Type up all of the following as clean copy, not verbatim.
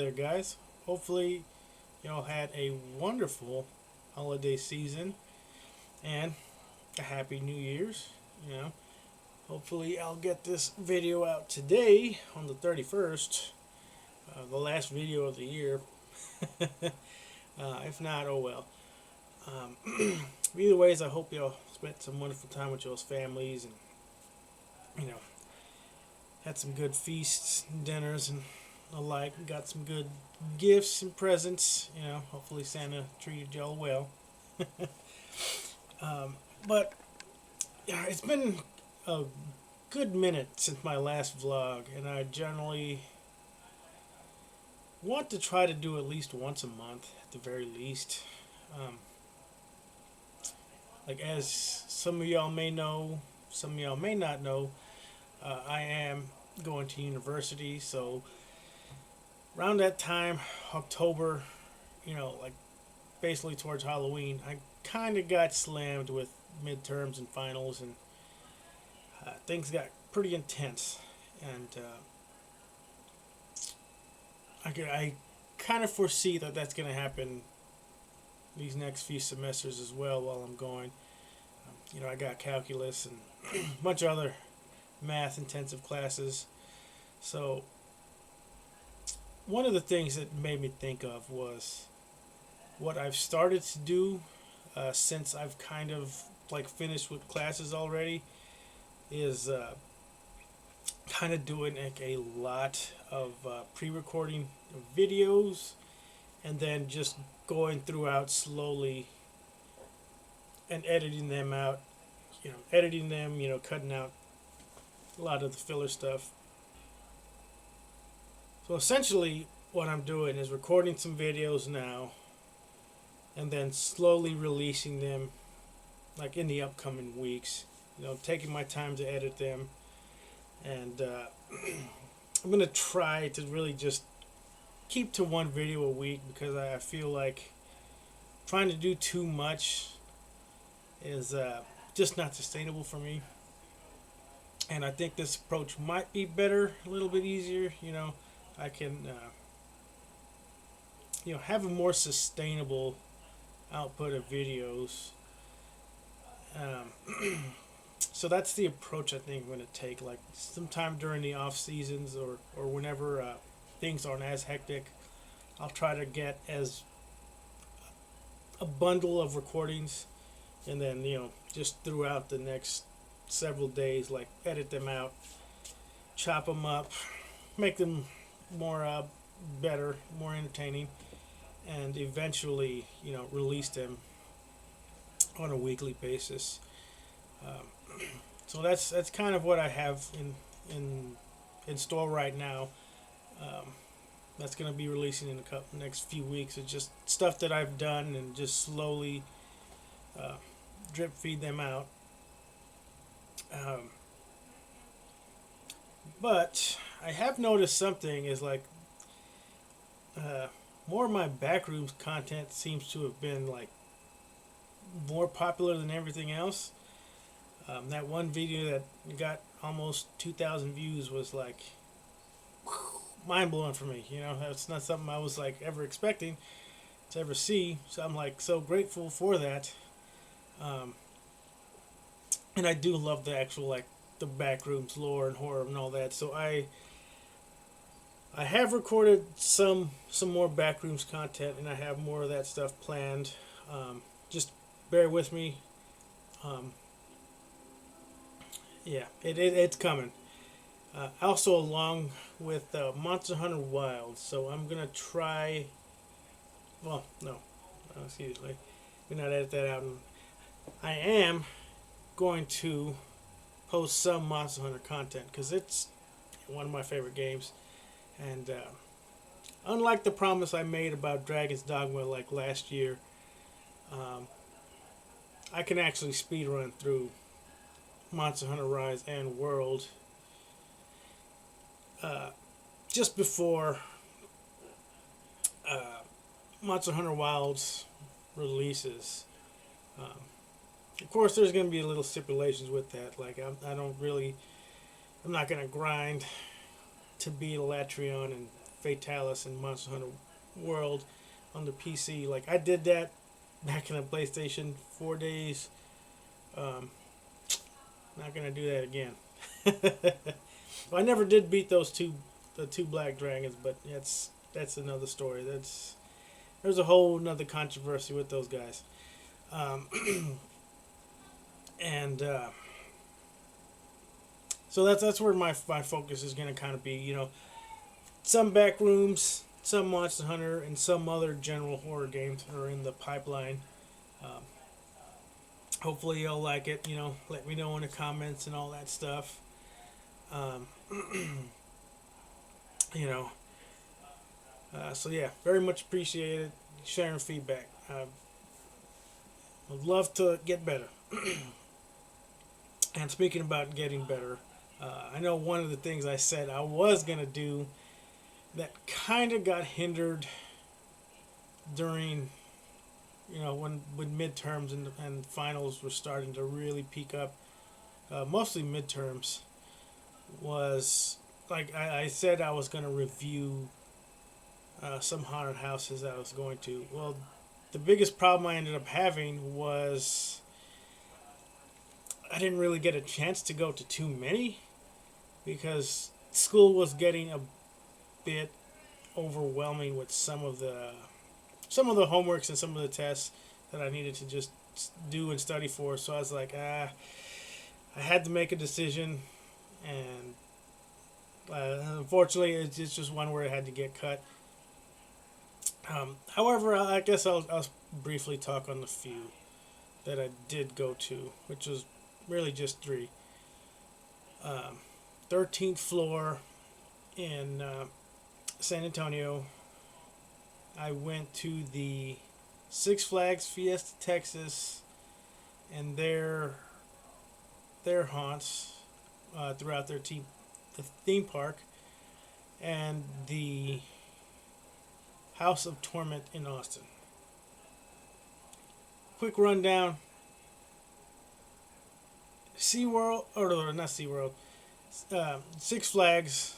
there, guys. Hopefully, y'all had a wonderful holiday season and a happy New Year's. You know, hopefully, I'll get this video out today on the 31st, the last video of the year. If not, oh well. Either ways, I hope y'all spent some wonderful time with y'all's families and, you know, had some good feasts, and dinners, and the like. Got some good gifts and presents. You know, hopefully Santa treated y'all well. But yeah, it's been a good minute since my last vlog, and I generally want to try to do at least once a month, at the very least. Like as some of y'all may know, some of y'all may not know, I am going to university, so around that time, October, like basically towards Halloween, I kind of got slammed with midterms and finals, and things got pretty intense. And I kind of foresee that that's going to happen these next few semesters as well while I'm going. I got calculus and a bunch of other math intensive classes. So one of the things that made me think of was what I've started to do since I've kind of like finished with classes already is kind of doing like a lot of pre-recording videos and then just going throughout slowly and editing them out, cutting out a lot of the filler stuff. So essentially what I'm doing is recording some videos now and then slowly releasing them like in the upcoming weeks, taking my time to edit them. And I'm going to try to really just keep to one video a week because I feel like trying to do too much is just not sustainable for me. And I think this approach might be better, a little bit easier. I can have a more sustainable output of videos. So that's the approach I think I'm going to take. Like sometime during the off seasons or whenever things aren't as hectic, I'll try to get as a bundle of recordings, and then just throughout the next several days, like edit them out, chop them up, make them more better, more entertaining, and eventually release them on a weekly basis. So that's kind of what I have in store right now. That's going to be releasing in the next few weeks. It's just stuff that I've done and just slowly drip feed them out. But I have noticed something is like more of my backrooms content seems to have been like more popular than everything else. That one video that got almost 2,000 views was like mind blowing for me. That's not something I was like ever expecting to ever see. So I'm like so grateful for that. And I do love the actual like the backrooms lore and horror and all that. So I have recorded some more backrooms content, and I have more of that stuff planned. Just bear with me. Yeah, it's coming. Also, along with Monster Hunter Wild, so I'm gonna try. Well, no, excuse me. Let me not edit that out. I am going to post some Monster Hunter content because it's one of my favorite games, and unlike the promise I made about Dragon's Dogma like last year, I can actually speedrun through Monster Hunter Rise and World just before Monster Hunter Wild's releases. Of course, there's going to be little stipulations with that. Like, I'm not going to grind to beat Elatrion and Fatalis and Monster Hunter World on the PC. Like I did that back in the PlayStation 4 days. Um, Not gonna do that again. Well, I never did beat the two black dragons, but that's another story. There's a whole another controversy with those guys, um, and so that's where my focus is gonna kind of be. You know, some back rooms, some Monster Hunter, and some other general horror games are in the pipeline. Um, Hopefully you'll like it. You know, let me know in the comments and all that stuff. Um, you know, so yeah, very much appreciated sharing feedback. Would love to get better. And speaking about getting better, I know one of the things I said I was gonna do that kind of got hindered during, you know, when midterms and finals were starting to really peak up, mostly midterms, was like I said I was going to review some haunted houses that I was going to. Well, the biggest problem I ended up having was I didn't really get a chance to go to too many because school was getting a bit overwhelming with some of the homeworks and some of the tests that I needed to just do and study for. So I was like, I had to make a decision, and unfortunately, it's just one where it had to get cut. However, I guess I'll briefly talk on the few that I did go to, which was really just three. 13th floor in San Antonio. I went to the Six Flags Fiesta Texas and their haunts throughout the theme park, and the House of Torment in Austin. Quick rundown. SeaWorld, or not SeaWorld, Six Flags,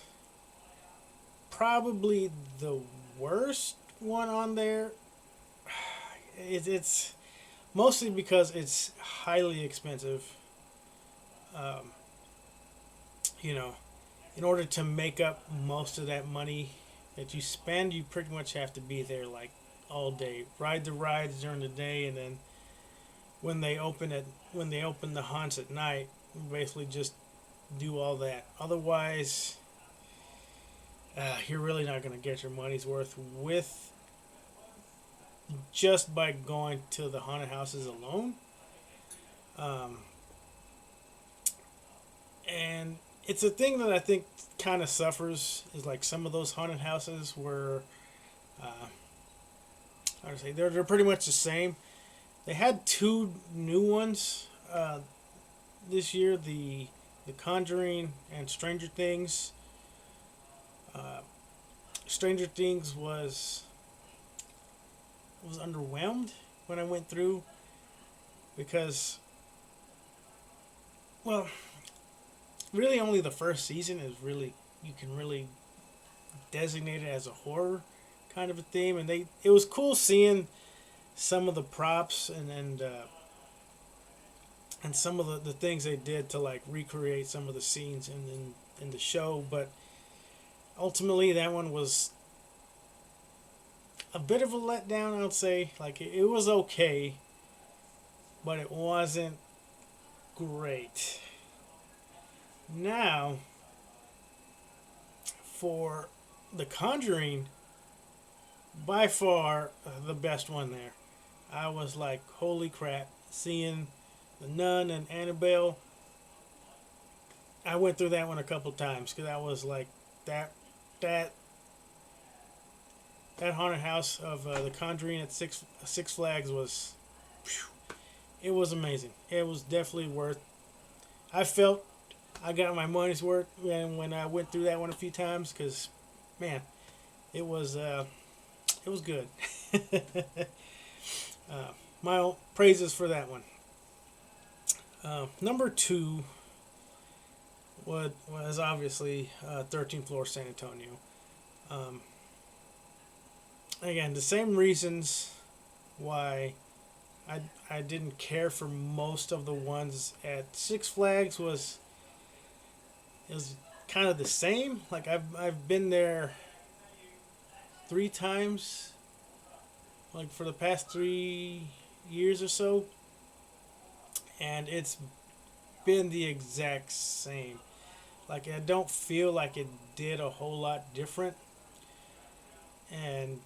probably the worst one on there. It's mostly because it's highly expensive. You know, in order to make up most of that money that you spend, you pretty much have to be there like all day, ride the rides during the day, and then when they open the haunts at night, basically just do all that. Otherwise, you're really not going to get your money's worth with just by going to the haunted houses alone. And it's a thing that I think kind of suffers is like some of those haunted houses where I would say they're pretty much the same. They had two new ones this year: the Conjuring and Stranger Things. Stranger Things was underwhelmed when I went through because, well, really only the first season is really, you can really designate it as a horror kind of a theme, and it was cool seeing some of the props and some of the things they did to like recreate some of the scenes in the show, but ultimately that one was a bit of a letdown, I would say. Like it was okay, but it wasn't great. Now, for The Conjuring, by far the best one there. I was like, holy crap, seeing the Nun and Annabelle. I went through that one a couple times because I was like, that haunted house of The Conjuring at Six Flags was, it was amazing. It was definitely worth. I felt I got my money's worth when I went through that one a few times because, man, it was good. My praises for that one. Number two was obviously 13th floor San Antonio. again, the same reasons why I didn't care for most of the ones at Six Flags was it was kind of the same. Like I've been there 3 times, like for the past 3 years or so, and it's been the exact same. Like I don't feel like it did a whole lot different, and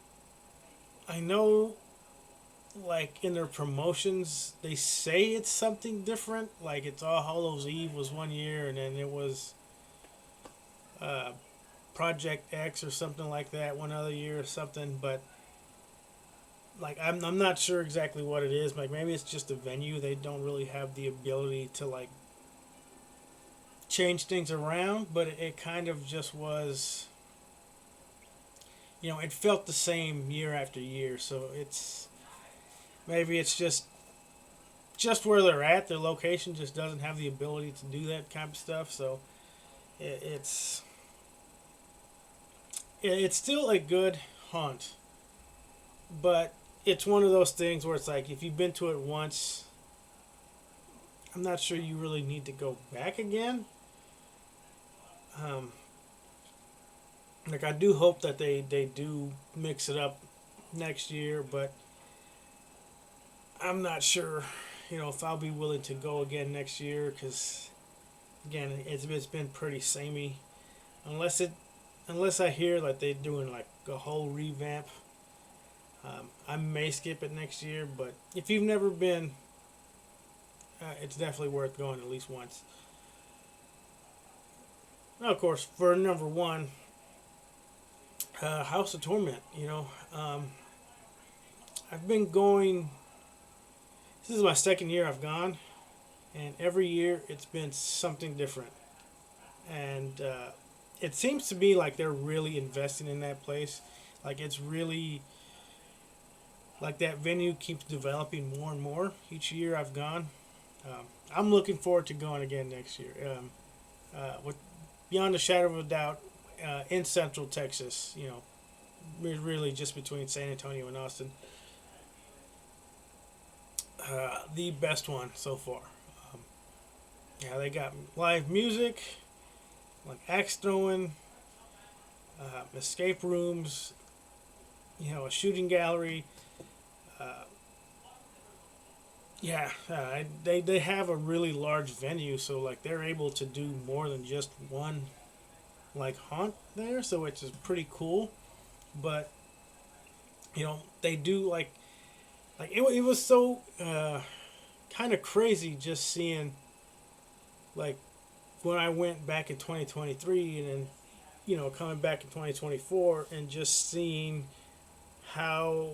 I know like in their promotions they say it's something different. Like it's All Hallows Eve was one year, and then it was uh, Project X or something like that one other year or something. But like I'm not sure exactly what it is. Like maybe it's just a venue. They don't really have the ability to like change things around. But it kind of just was. It felt the same year after year. So it's maybe it's just where they're at. Their location just doesn't have the ability to do that kind of stuff. So it's it's still a good haunt, but it's one of those things where it's like if you've been to it once, I'm not sure you really need to go back again. Um, like I do hope that they do mix it up next year, but I'm not sure, if I'll be willing to go again next year because again it's been pretty samey, unless it unless I hear like they're doing like a whole revamp. I may skip it next year, but if you've never been, it's definitely worth going at least once. Now, of course, for number one, House of Torment. I've been going. This is my second year I've gone, and every year it's been something different. And it seems to be like they're really investing in that place. Like it's really like that venue keeps developing more and more each year I've gone. I'm looking forward to going again next year. With beyond a shadow of a doubt, in Central Texas, really just between San Antonio and Austin, the best one so far. Um, yeah, they got live music, like axe throwing, escape rooms, a shooting gallery. Uh, yeah, they have a really large venue, so like they're able to do more than just one like haunt there, so which is pretty cool. But they do like it was so kind of crazy just seeing like when I went back in 2023 and then coming back in 2024 and just seeing how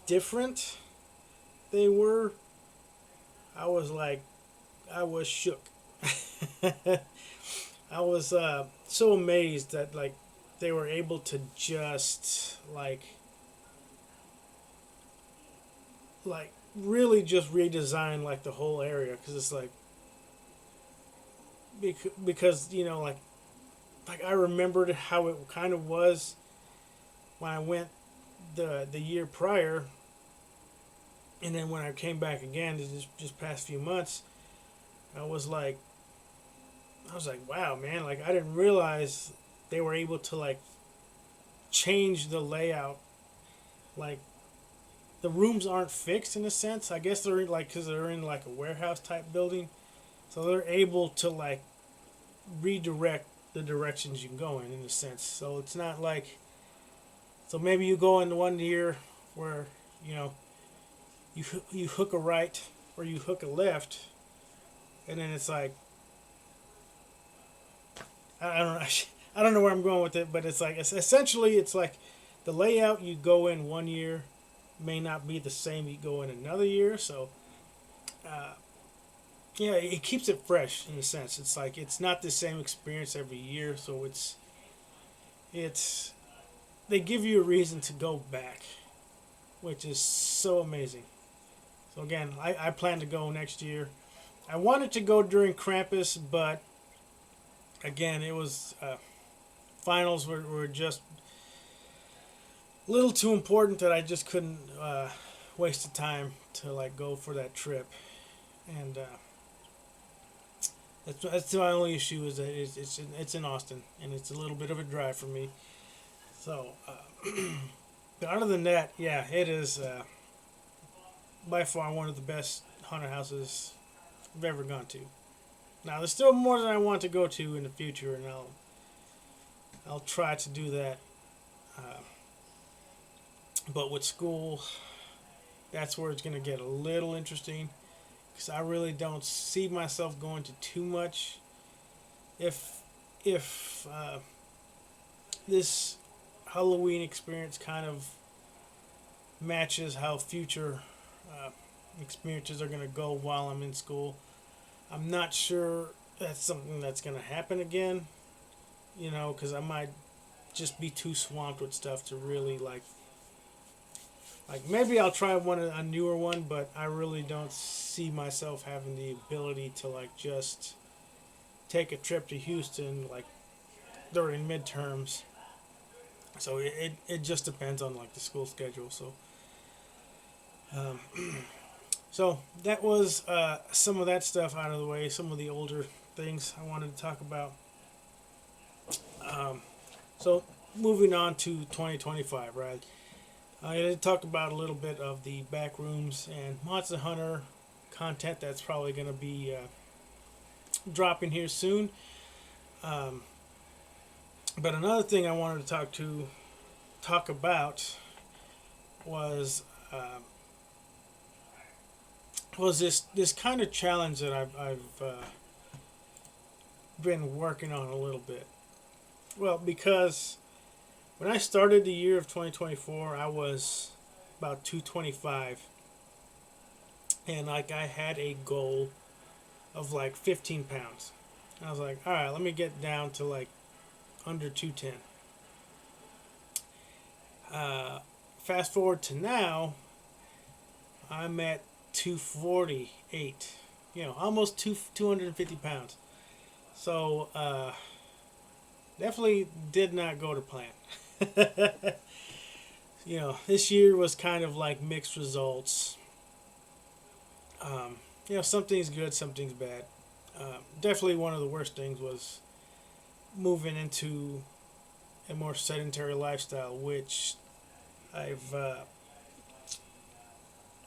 different they were. I was like, I was shook. I was so amazed that like they were able to just like really just redesign like the whole area because it's like because like I remembered how it kind of was when I went the year prior, and then when I came back again just past few months, I was like wow, man, like I didn't realize they were able to like change the layout. Like the rooms aren't fixed in a sense. I guess they're in, like because they're in like a warehouse type building, so they're able to like redirect the directions you can go in a sense. So it's not like so maybe you go in one year where you hook a right or you hook a left, and then it's like I don't know. I don't know where I'm going with it, but it's like essentially it's like the layout you go in one year may not be the same you go in another year. So uh, yeah, it keeps it fresh in a sense. It's like it's not the same experience every year, so it's they give you a reason to go back, which is so amazing. So again, I plan to go next year. I wanted to go during Krampus, but again, it was finals were just a little too important that I just couldn't waste the time to like go for that trip. And that's my only issue is that it's in Austin and it's a little bit of a drive for me. So, but other than that, yeah, it is by far one of the best haunted houses I've ever gone to. Now, there's still more that I want to go to in the future, and I'll try to do that. Uh, but with school, that's where it's going to get a little interesting because I really don't see myself going to too much. If this Halloween experience kind of matches how future uh, experiences are going to go while I'm in school, I'm not sure that's something that's going to happen again. You know, because I might just be too swamped with stuff to really like maybe I'll try a newer one, but I really don't see myself having the ability to like just take a trip to Houston like during midterms. So it just depends on like the school schedule. Um, so that was some of that stuff out of the way. Some of the older things I wanted to talk about. Um, so moving on to 2025, right? I talked about a little bit of the back rooms and Monster Hunter content that's probably going to be dropping here soon. Um, but another thing I wanted to talk about was this kind of challenge that I've been working on a little bit. Well, because when I started the year of 2024, I was about 225, and like I had a goal of like 15 pounds. I was like, all right, let me get down to like under 210. Fast forward to now, I'm at 248. You know, almost 250 pounds. So definitely did not go to plan. You know, this year was kind of like mixed results. You know, something's good, something's bad. Definitely one of the worst things was moving into a more sedentary lifestyle, which I've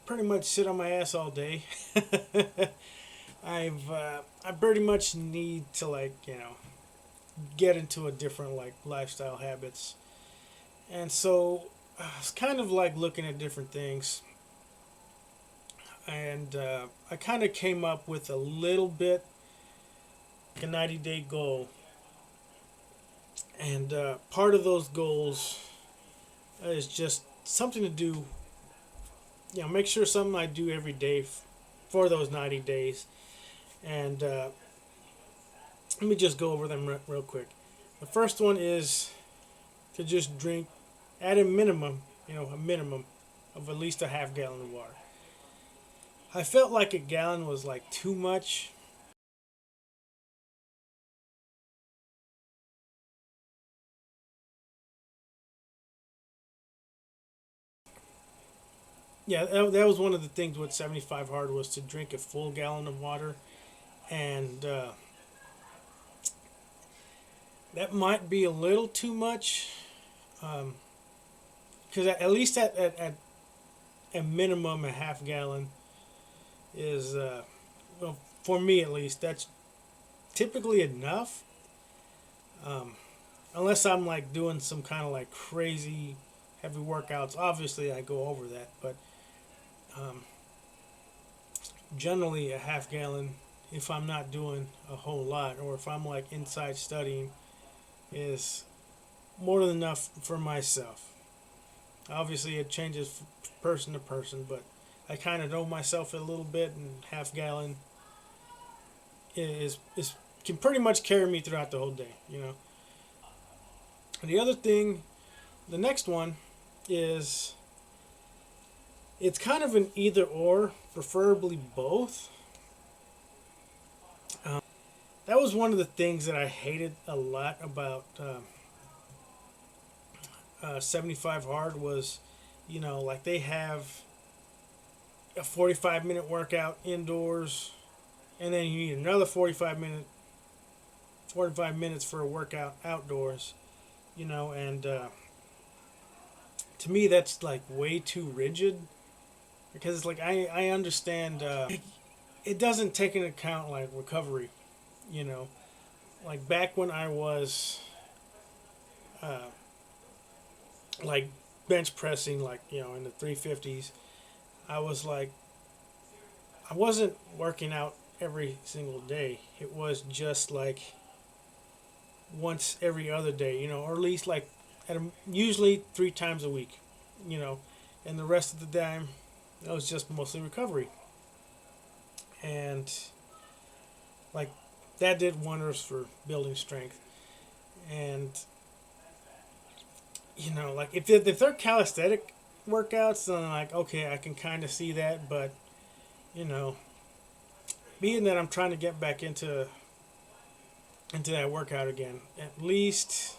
pretty much sit on my ass all day. I pretty much need to like get into a different like lifestyle habits, and so it's kind of like looking at different things, and I kind of came up with a little bit like a 90-day goal, and part of those goals is just something to do. You know, make sure something I do every day for those 90 days. And let me just go over them real quick. The first one is to just drink at a minimum, a minimum of at least a half gallon of water. I felt like a gallon was like too much. Yeah, that was one of the things with 75 hard was to drink a full gallon of water. And that might be a little too much. Because at least at a minimum, a half gallon is, well, for me at least, that's typically enough. Um, Unless I'm like doing some kind of like crazy heavy workouts. Obviously, I go over that, but um, generally a half gallon, if I'm not doing a whole lot, or if I'm like inside studying, is more than enough for myself. Obviously, it changes person to person, but I kind of know myself a little bit, and half gallon is can pretty much carry me throughout the whole day. The other thing, the next one, is it's kind of an either or, preferably both. That was one of the things that I hated a lot about 75 hard was, like they have a 45-minute workout indoors, and then you need another 45 minutes for a workout outdoors, and to me that's like way too rigid, because it's like I understand it doesn't take into account like recovery, you know, like back when I was uh, like bench pressing, like in the 350s, I was like I wasn't working out every single day. It was just like once every other day, or at least like usually 3 times a week, you know, and the rest of the time it was just mostly recovery, and like that did wonders for building strength. And like if they're calisthenic workouts, then like okay, I can kind of see that, but you know, being that I'm trying to get back into that workout again, at least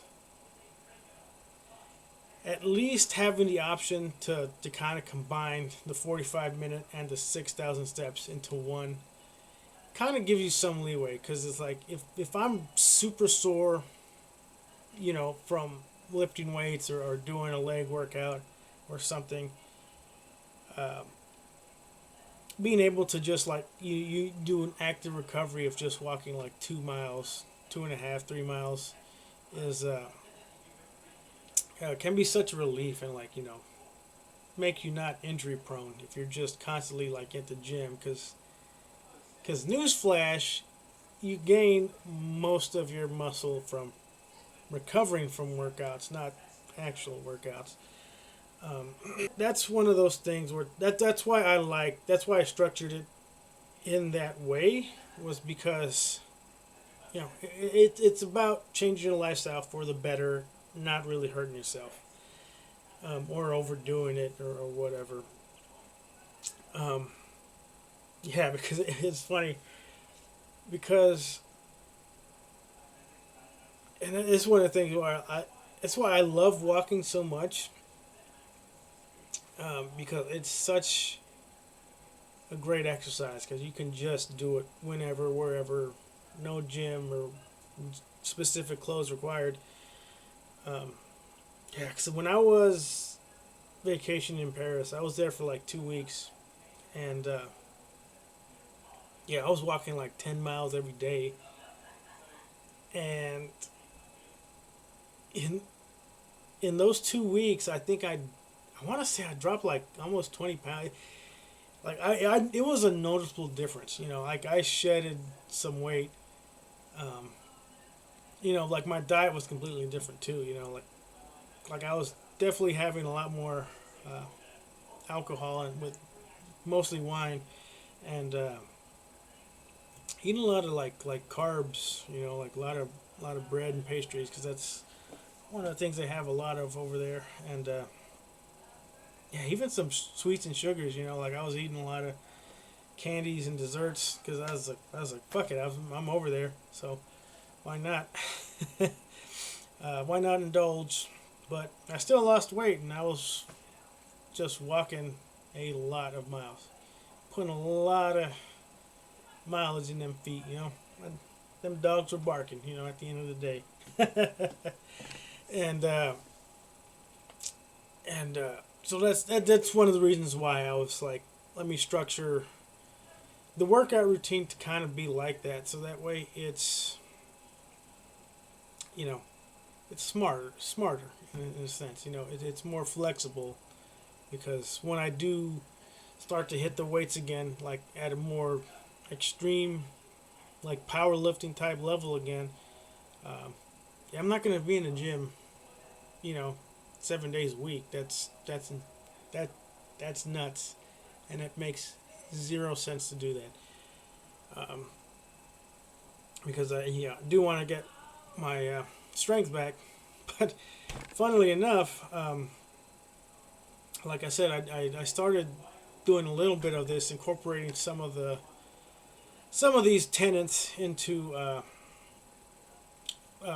having the option to kind of combine the 45-minute and the 6,000 steps into one kind of gives you some leeway, because it's like if I'm super sore, from lifting weights or doing a leg workout or something, uh, being able to just like you do an active recovery of just walking like 2 miles, 2.5, 3 miles is can be such a relief, and like make you not injury prone if you're just constantly like at the gym, because newsflash, you gain most of your muscle from recovering from workouts, not actual workouts. That's one of those things where that's why I structured it in that way, was because it's about changing your lifestyle for the better, not really hurting yourself, or overdoing it, or whatever. Um, yeah, because it's funny, because and it's one of the things where it's why I love walking so much, because it's such a great exercise, because you can just do it whenever, wherever, no gym or specific clothes required. Um, yeah, because when I was vacationing in Paris, I was there for like 2 weeks, and yeah, I was walking like 10 miles every day, and in those 2 weeks, I think I want to say I dropped like almost 20 pounds. Like it was a noticeable difference. Like I shedded some weight. Um, like my diet was completely different too. Like I was definitely having a lot more uh, alcohol, and with mostly wine, and eating a lot of like carbs. Like a lot of bread and pastries, because that's one of the things they have a lot of over there, and yeah, even some sweets and sugars. Like I was eating a lot of candies and desserts, because I was like, fuck it, I'm over there, so why not? Why not indulge? But I still lost weight, and I was just walking a lot of miles, putting a lot of mileage in them feet. And them dogs were barking. At the end of the day, and so that's one of the reasons why I was like, let me structure the workout routine to kind of be like that, so that way you know it's smarter in a sense. It's more flexible, because when I do start to hit the weights again, like at a more extreme, like powerlifting type level again, yeah, I'm not going to be in the gym, you know, 7 days a week. That's nuts, and it makes zero sense to do that. Because I do want to get my strength back, but funnily enough, like I said, I started doing a little bit of this, incorporating some of these tenets into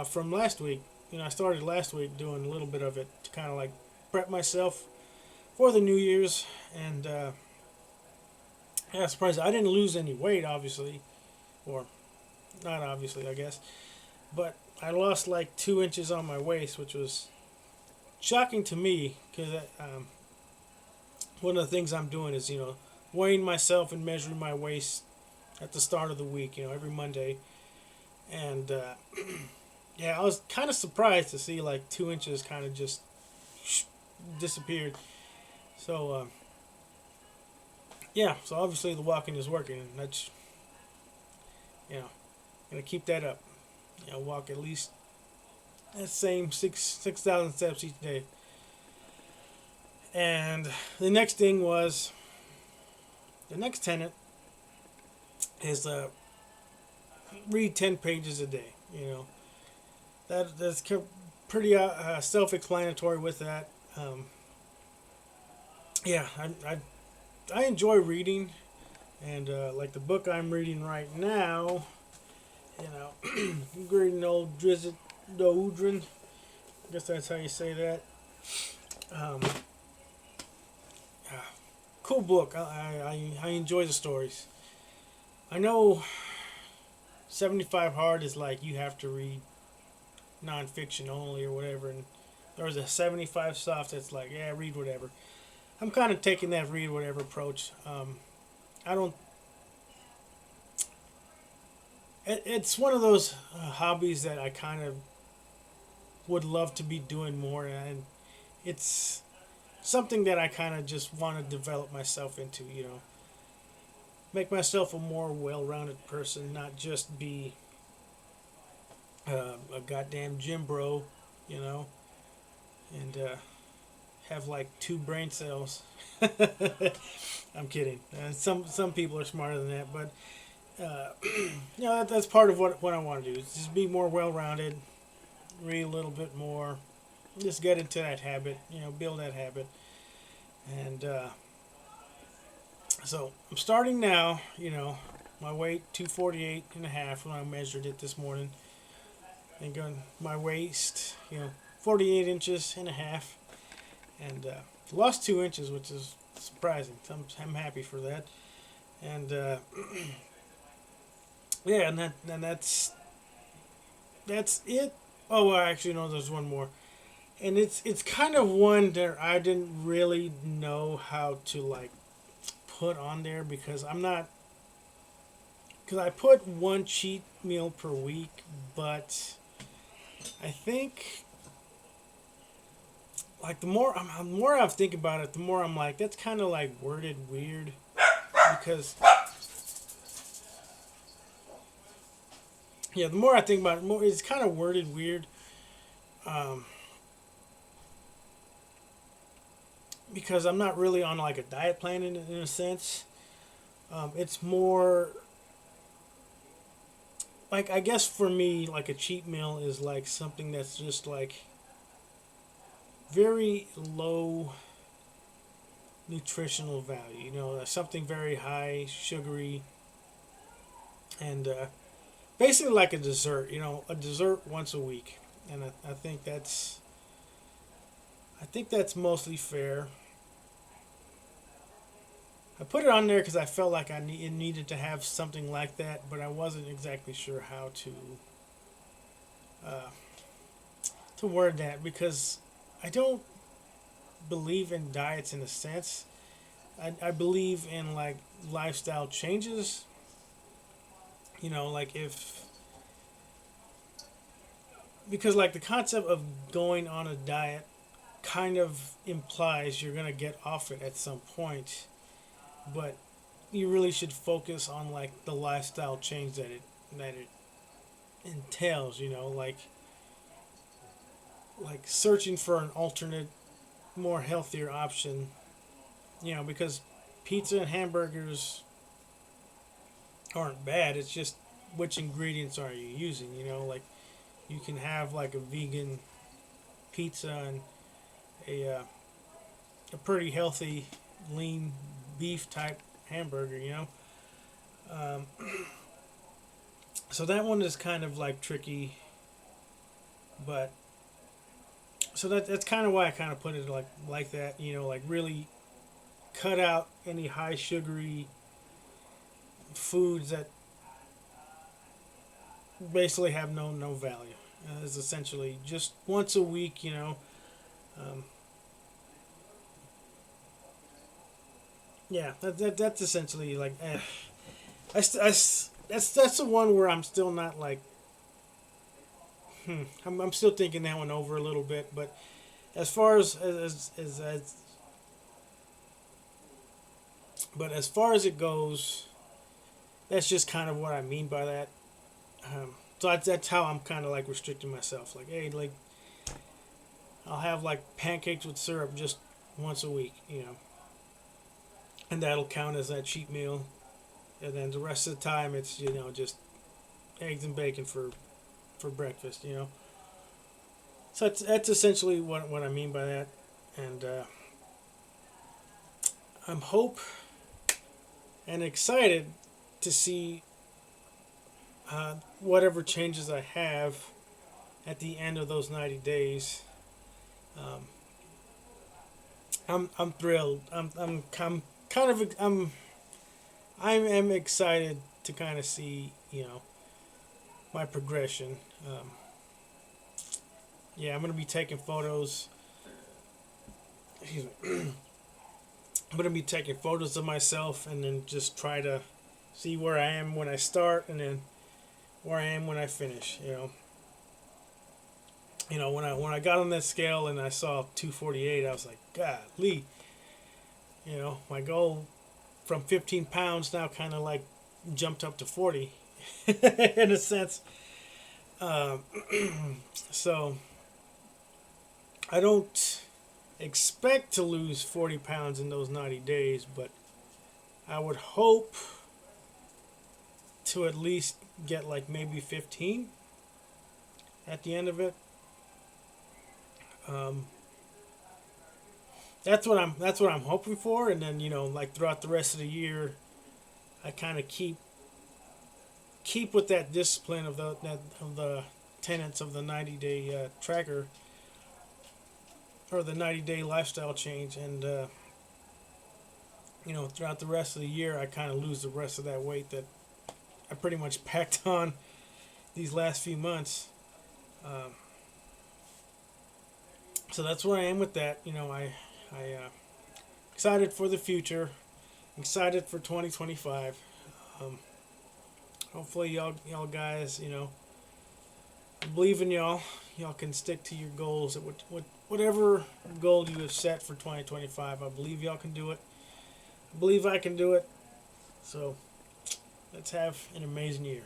from last week, I started last week doing a little bit of it to kind of like prep myself for the New Year's, and yeah, surprised I didn't lose any weight, obviously, or not obviously, I guess, but I lost like 2 inches on my waist, which was shocking to me because one of the things I'm doing is weighing myself and measuring my waist at the start of the week, every Monday, and yeah, I was kind of surprised to see like 2 inches kind of just disappeared. So yeah, so obviously the walking is working, and that's gonna keep that up. Walk at least that same 6,000 steps each day. And the next thing was the next tenet is read 10 pages a day. That's pretty self-explanatory with that. Yeah, I enjoy reading, and like the book I'm reading right now, I'm reading old Drizzt Do'Udrin. I guess that's how you say that. Um, yeah, cool book. I enjoy the stories. I know 75 hard is like you have to read nonfiction only or whatever, and there's a 75 soft that's like, yeah, read whatever. I'm kind of taking that read whatever approach. I don't. It's one of those hobbies that I kind of would love to be doing more, and it's something that I kind of just want to develop myself into. Make myself a more well-rounded person, not just be a goddamn gym bro, you know, and have like 2 brain cells. I'm kidding. Some people are smarter than that, but that's part of what I want to do. Is just be more well-rounded, read a little bit more, just get into that habit. Build that habit, and so I'm starting now. My weight 248 and a half when I measured it this morning, and going my waist 48 inches and a half, and lost 2 inches, which is surprising. I'm happy for that, and yeah, and that's it. Oh, well, actually, no, there's one more, and it's kind of one that I didn't really know how to like put on there because I put one cheat meal per week, but I think like the more I think about it, the more I'm like that's kind of like worded weird because the more I think about it, more it's kind of worded weird. Um, because I'm not really on like a diet plan in a sense. It's more like I guess for me, like a cheat meal is like something that's just like very low nutritional value. Something very high sugary and basically like a dessert. A dessert once a week, and I think that's mostly fair. I put it on there because I felt like it needed to have something like that, but I wasn't exactly sure how uh, to word that because I don't believe in diets in a sense. I believe in like lifestyle changes. Like if because like the concept of going on a diet kind of implies you're gonna get off it at some point, but you really should focus on like the lifestyle change that it entails. Like searching for an alternate, more healthier option. Because pizza and hamburgers aren't bad. It's just which ingredients are you using. Like you can have like a vegan pizza and a pretty healthy lean beef type hamburger. Um, so that one is kind of like tricky, but So that's kind of why I kind of put it like that. Like really cut out any high sugary foods that basically have no value. Is essentially just once a week. Um, yeah, that's essentially like. That's the one where I'm still not like. I'm still thinking that one over a little bit, but as far as far as it goes, that's just kind of what I mean by that. So that's how I'm kind of like restricting myself. Like, hey, like I'll have like pancakes with syrup just once a week, and that'll count as that cheat meal. And then the rest of the time, it's just eggs and bacon for breakfast. So that's essentially what I mean by that, and I'm hope and excited to see whatever changes I have at the end of those 90 days. Um, I'm thrilled. I'm kind of I am excited to kind of see my progression. Yeah, I'm gonna be taking photos. Excuse me. I'm gonna be taking photos of myself and then just try to see where I am when I start and then where I am when I finish. When I got on that scale and I saw 248, I was like, golly. My goal from 15 pounds now kind of like jumped up to 40 in a sense. Um, so I don't expect to lose 40 pounds in those 90 days, but I would hope to at least get like maybe 15 at the end of it. Um, that's what I'm hoping for, and then like throughout the rest of the year, I kind of keep with that discipline of the tenets of the 90-day tracker or the 90-day lifestyle change, and throughout the rest of the year, I kind of lose the rest of that weight that I pretty much packed on these last few months. Um, so that's where I am with that. I excited for the future. Excited for 2025. Um, hopefully y'all guys, I believe in y'all. Y'all can stick to your goals. Whatever goal you have set for 2025, I believe y'all can do it. I believe I can do it. So let's have an amazing year.